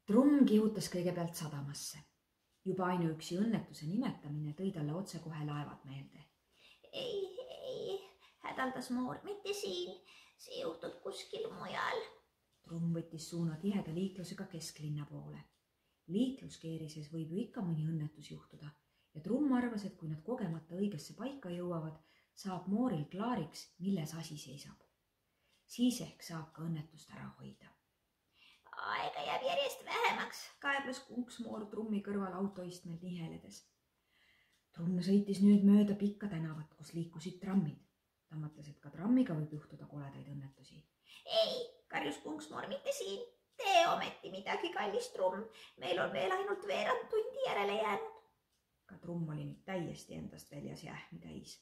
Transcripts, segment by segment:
Trumm kihutas kõigepealt sadamasse. Juba ainuüksi õnnetuse nimetamine tõi talle otsekohe laevad meelde. Ei, hädaldas Moor, mitte siin. See juhtub kuskil mujal. Trumm võttis suuna tiheda liiklusega kesklinna poole. Liikluskeerises võib ju ikka mõni õnnetus juhtuda ja Trumm arvas, et kui nad kogemata õigesse paika jõuavad, saab Mooril klaariks, milles asi seisab. Siis ehk saab ka õnnetust ära hoida. Aega jääb järjest vähemaks, kaebles Kunksmoor Trummi kõrval autoistmel niheledes. Trumm sõitis nüüd mööda pikka tänavat, kus liikusid trammid. Ta mõtles, et ka trammiga võib juhtuda koledaid õnnetusi. Ei, karjus Kunksmoor, mitte siin. Tee ometi midagi, kallis Trumm. Meil on veel ainult veerand tundi järele jäänud. Ka Trumm oli nüüd täiesti endast väljas ja ähmi täis.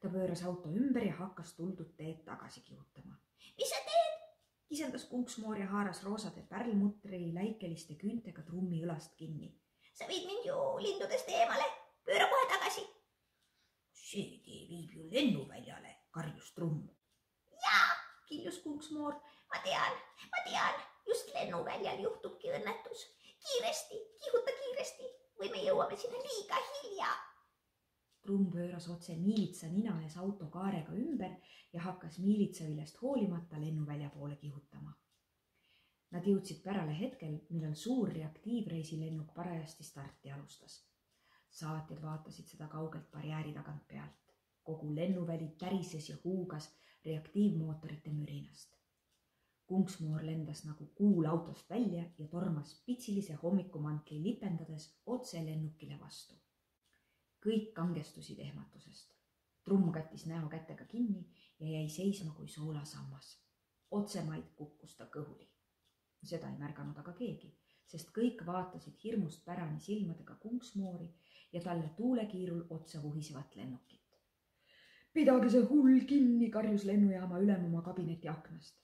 Ta pööras auto ümber ja hakkas tuldud teed tagasi kihutama. Mis sa teed? Kisendas Kunksmoor ja haaras roosade pärlmutri läikeliste küüntega Trummi õlast kinni. Sa viid mind ju lindudest eemale. Pööra kohe tagasi. See tee viib ju lennuväljale, karjus Trumm. Jaa, kiljus Kunksmoor. Ma tean. Just lennuväljal juhtubki õnnetus. Kiiresti, kihuta kiiresti. Või me jõuame sinna liiga hilja. Trumm pööras otse miilitsa nina ees auto kaarega ümber ja hakkas miilitsa üljest hoolimata lennuvälja poole kihutama. Nad jõudsid pärale hetkel, millal suur reaktiivreisilennuk parajasti starti alustas. Saatjad vaatasid seda kaugelt barjääri tagant pealt. Kogu lennuväli tärises ja huugas reaktiivmootorite mürinast. Kunksmoor lendas nagu kuul autost välja ja tormas pitsilise hommikumantli lipendades otse lennukile vastu. Kõik kangestusid ehmatusest. Trumm kattis näo kätega kinni ja jäi seisma kui soolasammas. Otsemaid kukkus ta kõhuli. Seda ei märganud aga keegi, sest kõik vaatasid hirmust pärani silmadega Kunksmoori ja talle tuulekiirul otsa vuhisevat lennukit. Pidage see hull kinni, karjus lennujaama ülem oma kabineti aknast.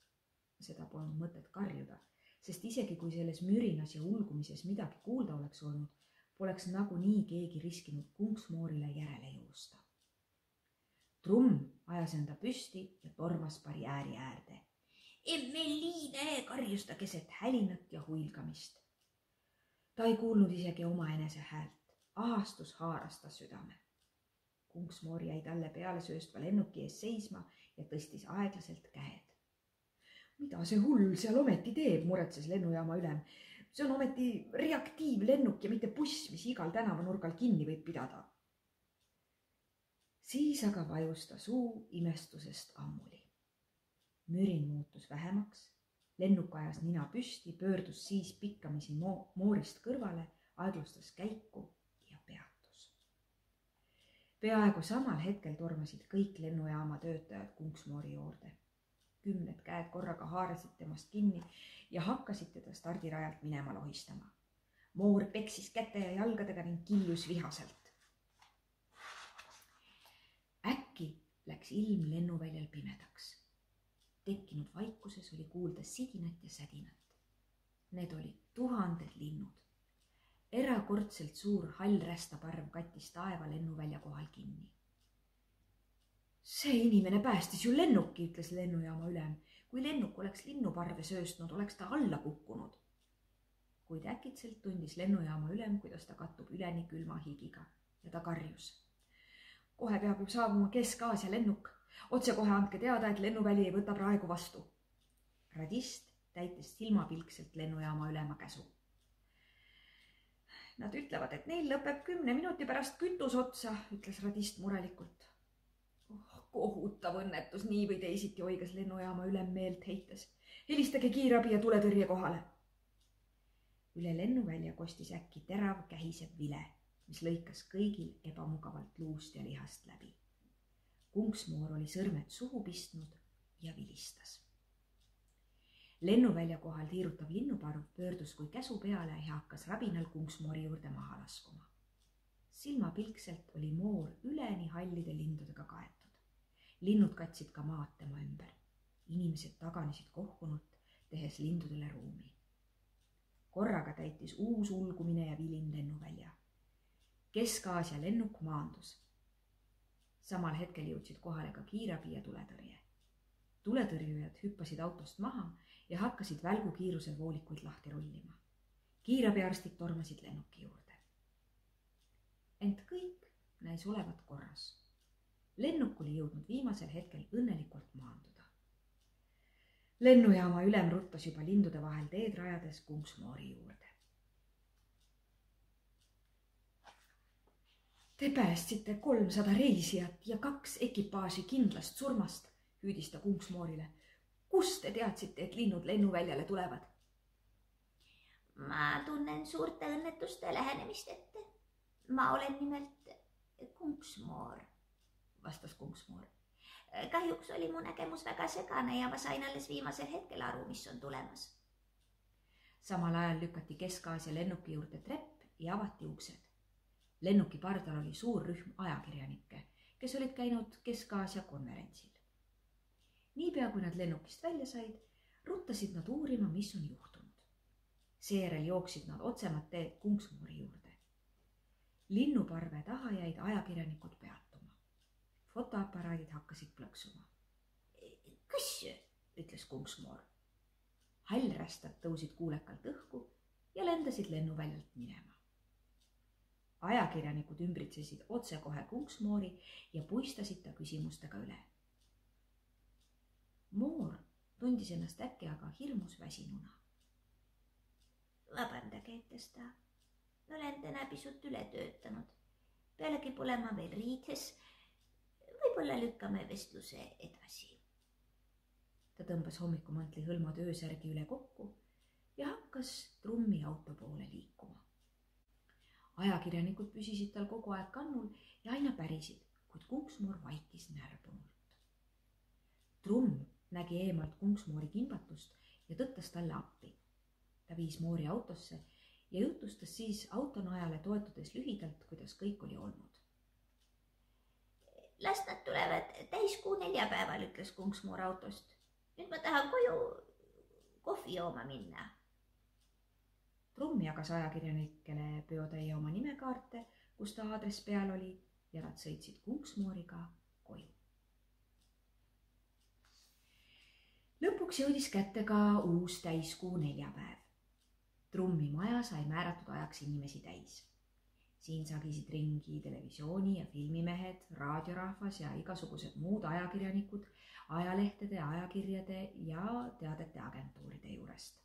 Seda polnud mõtet karjuda, sest isegi kui selles mürinas ja ulgumises midagi kuulda oleks olnud, poleks nagunii keegi riskinud Kunksmoorile järele joosta. Trumm ajas enda püsti ja tormas barjääri äärde. Emmeliine, karjus ta keset hälinat ja huilgamist. Ta ei kuulnud isegi omaenese häält. Ahastus haaras ta südame. Kunksmoor jäi talle peale sööstva lennuki ees seisma ja tõstis aeglaselt käed. Mida see hull seal ometi teeb, muretses lennujaama ülem. See on ometi reaktiivlennuk ja mitte buss, mis igal tänavanurgal kinni võib pidada. Siis aga vajus ta suu imestusest ammuli. Mürin muutus vähemaks, lennuk ajas nina püsti, pöördus siis pikkamisi Moorist kõrvale, aeglustas käiku ja peatus. Peaaegu samal hetkel tormasid kõik lennujaama töötajad Kunksmoori juurde. 10 käed korraga haarasid temast kinni ja hakkasid teda stardirajalt minema lohistama. Moor peksis käte ja jalgadega ning kiljus vihaselt. Äkki läks ilm lennuväljal pimedaks. Tekkinud vaikuses oli kuulda sidinat ja sädinat. Need olid tuhanded linnud. Erakordselt suur hall rästaparv kattis taeva lennuvälja kohal kinni. See inimene päästis ju lennuki, ütles lennujaama ülem. Kui lennuk oleks linnuparve sööstnud, oleks ta alla kukkunud. Kuid äkitselt tundis lennujaama ülem, kuidas ta kattub üleni külma higiga ja ta karjus. Kohe peab ju saabuma Kesk-Aasia lennuk. Otsekohe andke teada, et lennuväli ei võta praegu vastu. Radist täitis silmapilkselt lennujaama ülema käsu. Nad ütlevad, et neil lõpeb 10 minuti pärast kütus otsa, ütles radist murelikult. Kohutav õnnetus, nii või teisiti oigas lennujaama ülem meelt heites. Helistage kiirabi ja tuletõrje kohale. Üle lennuvälja kostis äkki terav kähisev vile, mis lõikas kõigil ebamugavalt luust ja lihast läbi. Kunksmoor oli sõrmed suhu pistnud ja vilistas. Lennuvälja kohal tiirutav linnuparv pöördus kui käsu peale ja hakkas rabinal Kunksmoori juurde maha laskuma. Silmapilkselt oli Moor üleni hallide lindudega kaetud. Linnud katsid ka maad tema ümber. Inimesed taganesid kohkunult, tehes lindudele ruumi. Korraga täitis uus ulgumine ja vilin lennuvälja. Kesk-Aasia lennuk maandus. Samal hetkel jõudsid kohale ka kiirabi ja tuletõrje. Tuletõrjujad hüppasid autost maha ja hakkasid välgukiirusel voolikuid lahti rullima. kiirabiarstid tormasid lennuki juurde. Ent kõik näis olevat korras. Lennuk oli jõudnud viimasel hetkel õnnelikult maanduda. Lennujaama ülem ruttas juba lindude vahel teed rajades Kunksmoori juurde. Te päästsite 300 reisijat ja 2 ekipaaži kindlast surmast, hüüdis ta Kunksmoorile. Kust te teadsite, et linnud lennuväljale tulevad? Ma tunnen suurte õnnetuste lähenemist ette. Ma olen nimelt Kunksmoor, vastas Kunksmoor. Kahjuks oli mu nägemus väga segane ja ma sain alles viimasel hetkel aru, mis on tulemas. Samal ajal lükati Kesk-Aasia lennuki juurde trepp ja avati uksed. Lennuki pardal oli suur rühm ajakirjanikke, kes olid käinud Kesk-Aasia konverentsil. Niipea, kui nad lennukist välja said, ruttasid nad uurima, mis on juhtunud. Seejärel jooksid nad otsemat teed Kunksmoori juurde. Linnuparve taha jäid ajakirjanikud peatuma. Fotoaparaadid hakkasid plõksuma. Kus? Ütles Kunksmoor. Hallrästad tõusid kuulekalt õhku ja lendasid lennuväljalt minema. Ajakirjanikud ümbritsesid otsekohe Kunksmoori ja puistasid ta küsimustega üle. Moor tundis ennast äkki aga hirmus väsinuna. Vabandage, ütles ta. Olen täna pisut üle töötanud. Pealegi pole ma veel riides. Võib-olla lükkame vestluse edasi. Ta tõmbas hommikumantli hõlmad öösärgi üle kokku ja hakkas trummi auto poole liikuma. Ajakirjanikud püsisid tal kogu aeg kannul ja aina pärisid, kuid Kunksmoor vaikis närvunult. Trumm nägi eemalt Kunksmoori kimbatust ja tõttas talle appi. Ta viis Moori autosse ja jutustas siis autonajale toetudes lühidalt, kuidas kõik oli olnud. Las nad tulevad täiskuu 4 päeval, ütles Kunksmoor autost. Nüüd ma tahan koju kohvi jooma minna. Trumm jagas ajakirjanikele peotäie oma nimekaarte, kus ta aadress peal oli ja nad sõitsid Kunksmooriga koju. Lõpuks jõudis kätte ka uus täiskuu 4 päev. Trummi maja sai määratud ajaks inimesi täis. Siin sagisid ringi televisiooni ja filmimehed, raadiorahvas ja igasugused muud ajakirjanikud ajalehtede, ajakirjade ja teadete agentuuride juurest.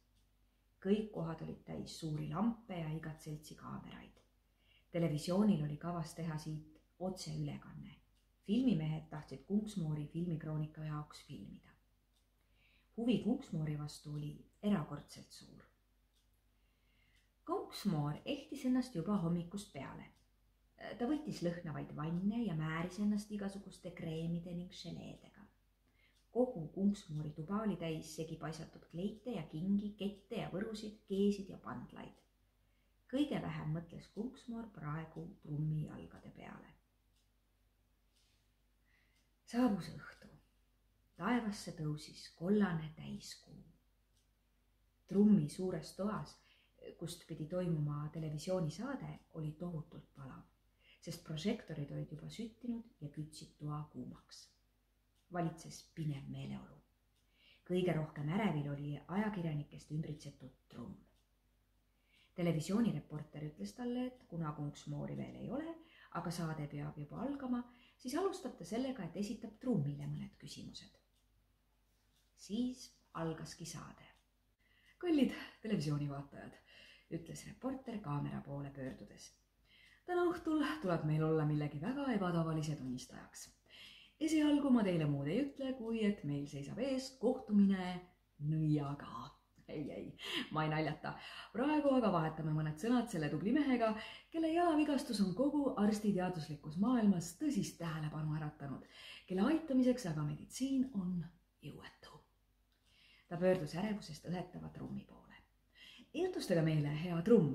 Kõik kohad olid täis suuri lampe ja igat seltsi kaameraid. Televisioonil oli kavas teha siit otseülekanne. Filmimehed tahtsid Kunksmoori filmikroonika jaoks filmida. Huvi Kunksmoori vastu oli erakordselt suur. Kunksmoor ehtis ennast juba hommikust peale. Ta võttis lõhnavaid vanne ja määris ennast igasuguste kreemide ning želeedega. Kogu Kunksmoori tuba oli täis segi paisatud kleite ja kingi, kette ja võrusid, keesid ja pandlaid. Kõige vähem mõtles Kunksmoor praegu Trummi jalgade peale. Saabus õhtu. Taevasse tõusis kollane täiskuu. Trummi suures toas, kust pidi toimuma televisioonisaade, oli tohutult palav, sest prožektorid olid juba süttinud ja kütsid toa kuumaks. Valitses pinev meeleolu. Kõige rohkem ärevil oli ajakirjanikest ümbritsetud Trumm. Televisioonireporter ütles talle, et kuna Kunksmoori veel ei ole, aga saade peab juba algama, siis alustab ta sellega, et esitab Trummile mõned küsimused. Siis algaski saade. Kallid televisioonivaatajad, ütles reporter kaamera poole pöördudes. Täna õhtul tuleb meil olla millegi väga ebatavalise tunnistajaks. Esialgu ma teile muud ei ütle, kui et meil seisab ees kohtumine nõiaga. Ei, ma ei naljata. Praegu aga vahetame mõned sõnad selle tubli mehega, kelle jalavigastus on kogu arstiteaduslikus maailmas tõsist tähelepanu äratanud, kelle aitamiseks aga meditsiin on jõuetu. Ta pöördus ärevusest õhetava Trummi poole. Jutustage meile, hea Trumm,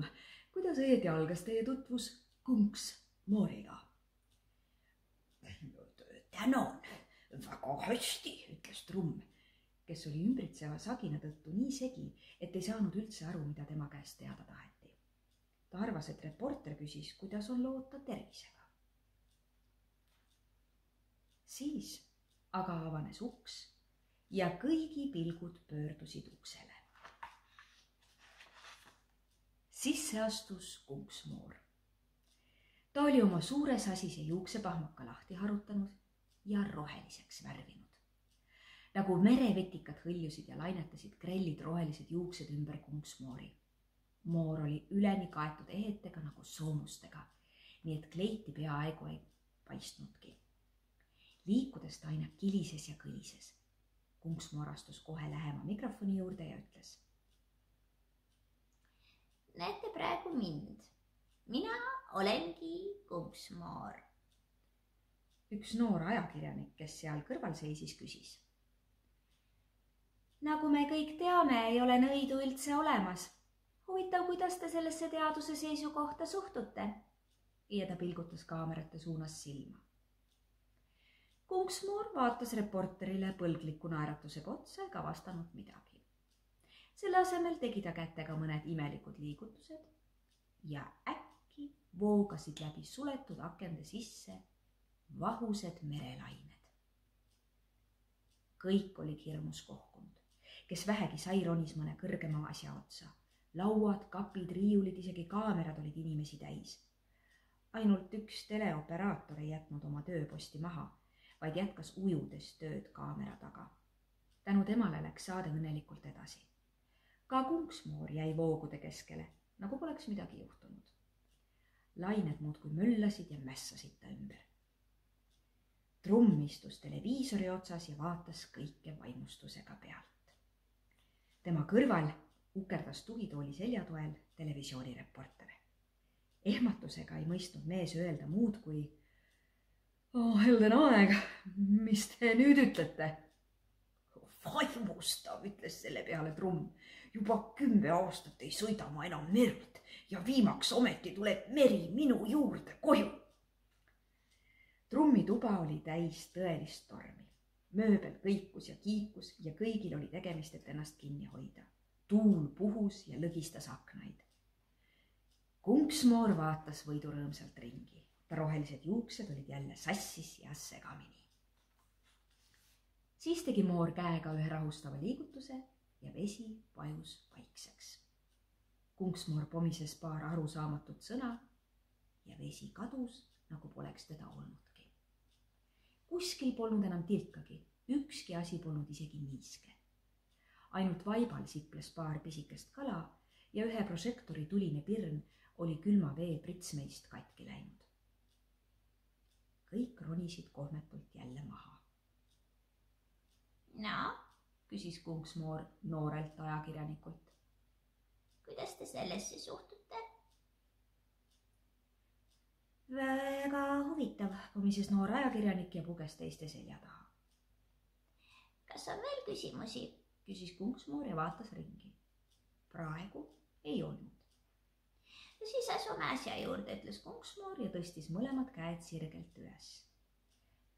kuidas õieti algas teie tutvus Kunksmooriga? Tänan, väga hästi, ütles Trumm, kes oli ümbritseva sagina tõttu nii segi, et ei saanud üldse aru, mida tema käest teada taheti. Ta arvas, et reporter küsis, kuidas on lood ta tervisega. Siis aga avanes uks ja kõigi pilgud pöördusid uksele. Sisse astus Kunksmoor. Ta oli oma suure sasise juuksepahmaka lahti harutanud ja roheliseks värvinud. Nagu merevetikad hõljusid ja lainetasid grellid rohelised juuksed ümber Kunksmoori. Moor oli üleni kaetud ehetega nagu soomustega, nii et kleiti peaaegu ei paistnudki. Liikudes ta aina kilises ja kõlises. Kunksmoor astus kohe lähema mikrofoni juurde ja ütles. Näete praegu mind. Mina olengi Kunksmoor. Üks noor ajakirjanik, kes seal kõrval seisis, küsis. Nagu me kõik teame, ei ole nõidu üldse olemas. Huvitav, kuidas te sellesse teaduse seisukohta suhtute? Ja ta pilgutas kaamerate suunas silma. Kunksmoor vaatas reporterile põlgliku naeratusega otsa ega vastanud midagi. Selle asemel tegi ta kätega mõned imelikud liigutused ja äkki voogasid läbi suletud akende sisse vahused merelained. Kõik oli hirmus kohkunud, kes vähegi sai ronis mõne kõrgema asja otsa. Lauad, kapid, riiulid, isegi kaamerad olid inimesi täis. Ainult üks teleoperaator ei jätnud oma tööposti maha, vaid jätkas ujudes tööd kaamera taga. Tänu temale läks saade õnnelikult edasi. Ka Kunksmoor jäi voogude keskele, nagu poleks midagi juhtunud. Lained muudkui möllasid ja mässasid ta ümber. Trumm istus televiisori otsas ja vaatas kõike vaimustusega pealt. Tema kõrval ukerdas tugitooli seljatoel televisioonireporter. Ehmatusega ei mõistnud mees öelda muud kui helden aeg, mis te nüüd ütlete? Vaimustav, ütles selle peale Trumm. Juba 10 aastat ei sõida ma enam merd ja viimaks ometi tuleb meri minu juurde koju. Trummi tuba oli täis tõelist tormi. Mööbel kõikus ja kiikus ja kõigil oli tegemist, et ennast kinni hoida. Tuul puhus ja lõgistas aknaid. Kunksmoor vaatas võidurõõmsalt ringi. Ta rohelised juuksed olid jälle sassis ja segamini. Siis tegi Moor käega ühe rahustava liigutuse ja vesi vajus vaikseks. Kunksmoor pomises paar arusaamatut sõna ja vesi kadus, nagu poleks teda olnudki. Kuskil polnud enam tilkagi, ükski asi polnud isegi niiske. Ainult vaibal siples paar pisikest kala ja ühe prožektori tuline pirn oli külma vee pritsmeist katki läinud. Kõik ronisid kohmetult jälle maha. No, küsis Kunksmoor noorelt ajakirjanikult. Kuidas te sellesse suhtute? Väga huvitav, pomises noor ajakirjanik ja puges teiste selja taha. Kas on veel küsimusi? Küsis Kunksmoor ja vaatas ringi. Praegu ei olnud. Siis asume asja juurde, ütles Kunksmoor ja tõstis mõlemad käed sirgelt üles.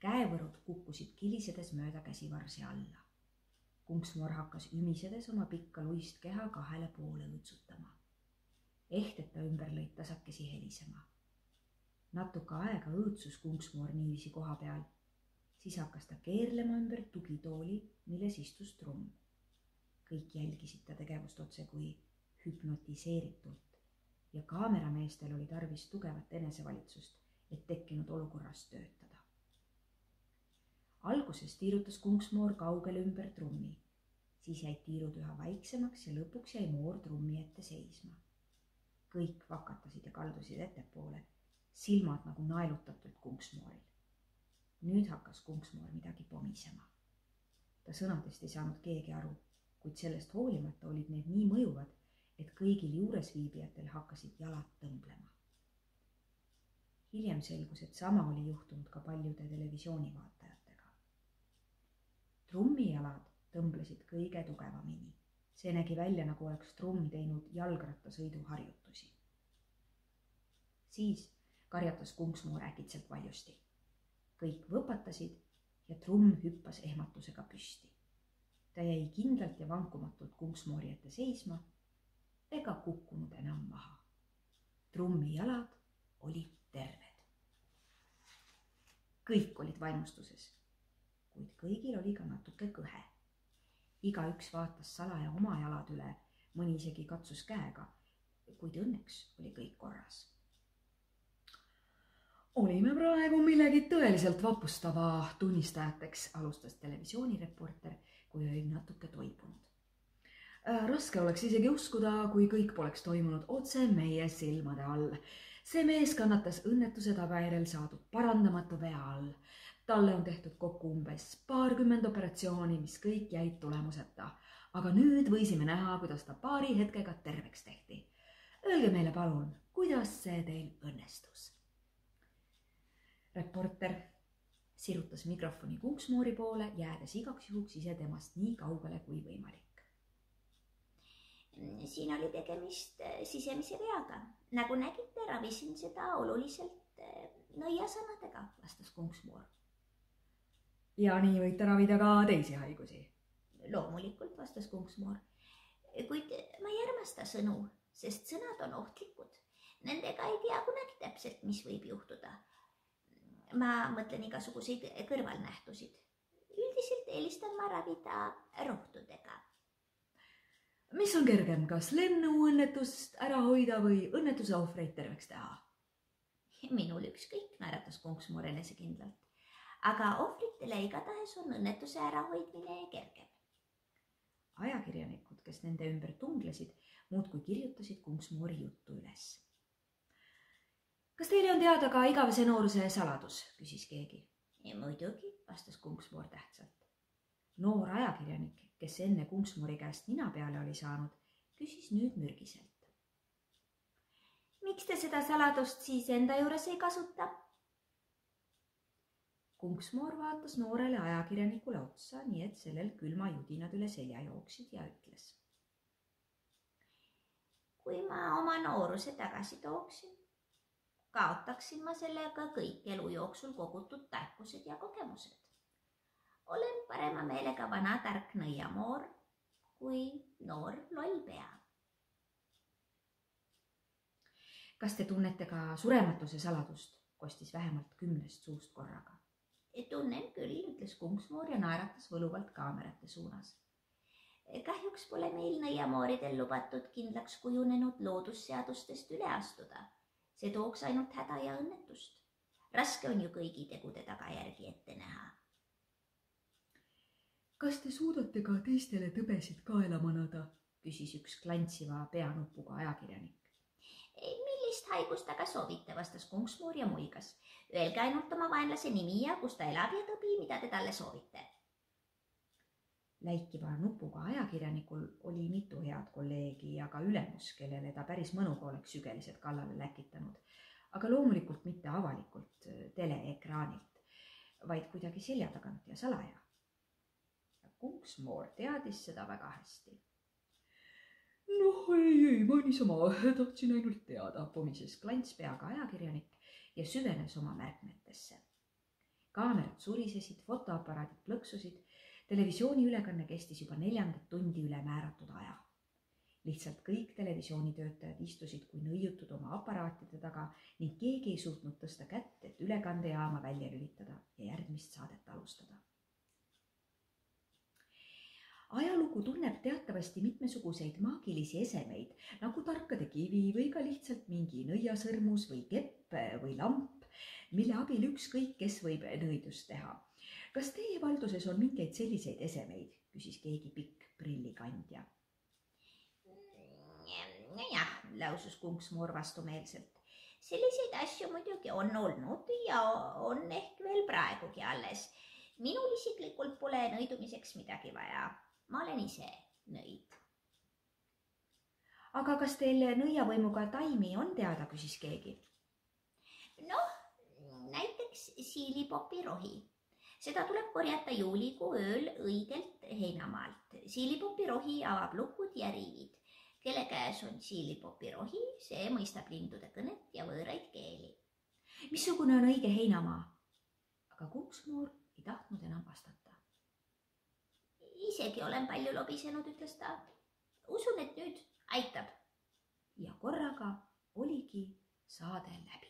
Käevõrud kukkusid kilisedes mööda käsivarsi alla. Kunksmoor hakkas ümisedes oma pikka luist keha 2 poole õõtsutama. Ehted ta ümber lõid tasakesi helisema. Natuke aega õõtsus Kunksmoor niiviisi koha peal. Siis hakkas ta keerlema ümber tugitooli, milles istus Trumm. Kõik jälgisid ta tegevust otse kui hüpnotiseeritult ja kaamerameestel oli tarvis tugevat enesevalitsust, et tekkinud olukorras töötada. Alguses tiirutas Kunksmoor kaugele ümber Trummi, siis jäid tiirud üha vaiksemaks ja lõpuks jäi Moor Trummi ette seisma. Kõik vakatasid ja kaldusid ettepoole, silmad nagu naelutatult Kunksmooril. Nüüd hakkas Kunksmoor midagi pomisema. Ta sõnadest ei saanud keegi aru, kuid sellest hoolimata olid need nii mõjuvad, et kõigil juuresviibijatel hakkasid jalad tõmblema. Hiljem selgus, et sama oli juhtunud ka paljude televisioonivaatajatega. Trummi jalad tõmblesid kõige tugevamini. See nägi välja, nagu oleks Trumm teinud jalgrattasõiduharjutusi. Siis karjatas Kunksmoor äkitselt valjusti. Kõik võpatasid ja Trumm hüppas ehmatusega püsti. Ta jäi kindlalt ja vankumatult Kunksmoori ette seisma ega kukkunud enam maha. Trummi jalad olid terved. Kõik olid vaimustuses, kuid kõigil oli ka natuke kõhe. Igaüks vaatas salaja oma jalad üle, mõni isegi katsus käega kuid õnneks oli kõik korras. Olime praegu millegi tõeliselt vapustava tunnistajateks, alustas televisioonireporter, kui oli natuke toibunud. Raske oleks isegi uskuda, kui kõik poleks toimunud otse meie silmade all. See mees kannatas õnnetuse tagajärjel saadud parandamatu vea all. Talle on tehtud kokku umbes 20 operatsiooni, mis kõik jäid tulemuseta. Aga nüüd võisime näha, kuidas ta paari hetkega terveks tehti. Öelge meile palun, kuidas see teil õnnestus? Reporter sirutas mikrofoni Kunksmoori poole, jäädes igaks juhuks ise temast nii kaugele kui võimalik. Siin oli tegemist sisemise veaga. Nagu nägite, ravisin seda oluliselt nõiasõnadega, vastas Kunksmoor. Ja nii võite ravida ka teisi haigusi? Loomulikult, vastas Kunksmoor. Kuid ma ei armasta sõnu, sest sõnad on ohtlikud. Nendega ei tea kunagi täpselt, mis võib juhtuda. Ma mõtlen igasuguseid kõrvalnähtusid. Üldiselt eelistan ma ravida rohtudega. Mis on kergem, kas lennuõnnetust ära hoida või õnnetuse ohvreid terveks teha? Minul ükskõik, naeratas Kunksmoor enesekindlalt. Aga ohvritele igatahes on õnnetuse ärahoidmine kergem. Ajakirjanikud, kes nende ümber tunglesid, muudkui kirjutasid Kunksmoori juttu üles. Kas teile on teada ka igavese nooruse saladus, küsis keegi. Muidugi, vastas Kunksmoor tähtsalt. Noor ajakirjanik, kes enne Kunksmoori käest nina peale oli saanud, küsis nüüd mürgiselt. Miks te seda saladust siis enda juures ei kasuta? Kunksmoor vaatas noorele ajakirjanikule otsa, nii et sellel külma judinad üle selja jooksid ja ütles. Kui ma oma nooruse tagasi tooksin, kaotaksin ma sellega kõik elu jooksul kogutud tarkused ja kogemused. Olen parema meelega vana tark nõiamoor kui noor lollpea. Kas te tunnete ka surematuse saladust, kostis vähemalt 10 suust korraga? Tunnen küll, ütles Kunksmoor ja naeratas võluvalt kaamerate suunas. Kahjuks pole meil nõiamooridel lubatud kindlaks kujunenud loodusseadustest üle astuda. See tooks ainult häda ja õnnetust. Raske on ju kõigi tegude tagajärgi ette näha. Kas te suudate ka teistele tõbesid kaela manada, küsis üks klantsiva peanupuga ajakirjanik. Millist haigust aga soovite, vastas Kunksmoor ja muigas. Öelge ainult oma vaenlase nimi ja kus ta elab ja tõbi, mida te talle soovite. Läikiva nupuga ajakirjanikul oli mitu head kolleegi ja ka ülemus, kellele ta päris mõnuga oleks sügelised kallale läkitanud, aga loomulikult mitte avalikult teleekraanilt, vaid kuidagi selja tagant ja salaja. Kunksmoor teadis seda väga hästi. Noh, ei, ma niisama tahtsin ainult teada, pomises klantspeaga ajakirjanik ja süvenes oma märkmetesse. Kaamerad surisesid, fotoaparaadid plõksusid, televisiooniülekanne kestis juba 4. tundi üle määratud aja. Lihtsalt kõik televisioonitöötajad istusid kui nõiutud oma aparaatide taga ning keegi ei suutnud tõsta kätt, et ülekandejaama välja lülitada ja järgmist saadet alustada. Ajalugu tunneb teatavasti mitmesuguseid maagilisi esemeid, nagu tarkade kivi või ka lihtsalt mingi nõiasõrmus või kepp või lamp, mille abil ükskõik kes võib nõidust teha. Kas teie valduses on mingeid selliseid esemeid, küsis keegi pikk prillikandja. Jah, lausus Kunksmoor vastumeelselt. Selliseid asju muidugi on olnud ja on ehk veel praegugi alles. Minul isiklikult pole nõidumiseks midagi vaja. Ma olen ise nõid. Aga kas teil nõiavõimuga taimi on teada, küsis keegi? Noh, näiteks siilipopirohi. Seda tuleb korjata juulikuu ööl õigelt heinamaalt. Siilipopirohi avab lukud ja riivid. Kelle käes on siilipopirohi, see mõistab lindude kõnet ja võõraid keeli. Missugune on õige heinamaa? Aga Kunksmoor ei tahtnud enam vastata. Isegi olen palju lobisenud, ütles ta. Usun, et nüüd aitab. Ja korraga oligi saade läbi.